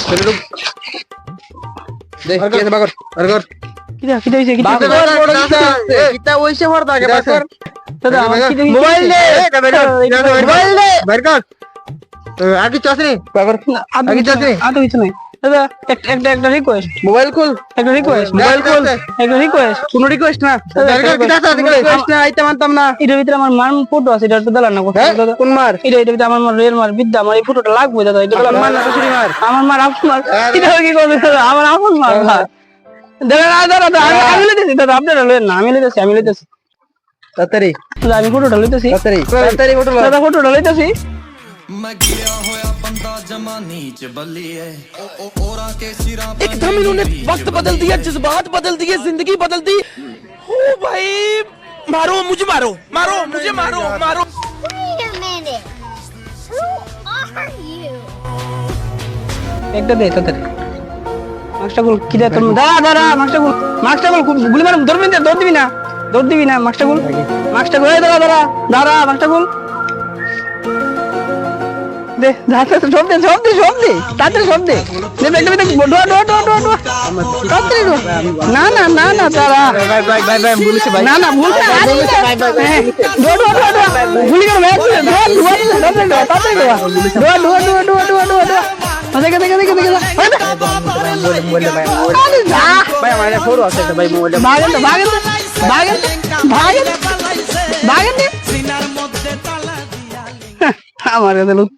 চলে ঢুক দেখ কি আছে বাগর বাগর কিটা হইছে কিটা কিটা হইছে পড়তা আগে বাগর দাদা মোবাইল দে মোবাইল দে বাইর কর আগে চাচনি বাগর আগে চাচনি আতো কিছু নাই দাদা একটা রিকোয়েস্ট মোবাইল খুল একটা রিকোয়েস্ট মোবাইল খুল একটা রিকোয়েস্ট কোন রিকোয়েস্ট না বাইর কর কিটা আছে রিকোয়েস্ট না আইতে মানতাম না এটার ভিতরে আমার মার ফটো আছে এটা একটু দালান না দাদা কোন মার এটার ভিতরে আমার রিয়েল মার বিদ্যা আমার এই ফটোটা লাগবে দাদা এটা মার না কুসুরি মার আমার মার আপনার এটা কি করবে দাদা আমার আপন মার দাদা দাদা আমি লইতেছি দাদা আপনারা লইেন না আমি লইতেছি তাড়াতাড়ি দাদা আমি ফটোটা লইতেছি তাড়াতাড়ি ফটো লো দাদা ফটোটা লইতেছি एकदम इन्होंने वक्त बदल दिया, जज्बात बदल दिए, जिंदगी बदल दी। ओ भाई मारो मुझे, मारो मारो मुझे, मारो मारो। Wait a minute. Who are you? একটা দে তাড়াতাড়ি মাস্টার গুল কি দে তোর দাদা মাস্টার গুল গুলি মার ধরবি না দৌড় দিবি না মাস্টার গুল এই দাদা মাস্টার গুল দে যাতে সব দে তাড়াতাড়ি সব দে একটা তাড়াতাড়ি না তারা ভাই বলেছে ভাই না ভুল গুলি করে দেখে ভাই আমার ফটো আছে ভাই মোবাইলে ভাগেন আমার কাছে লুৎ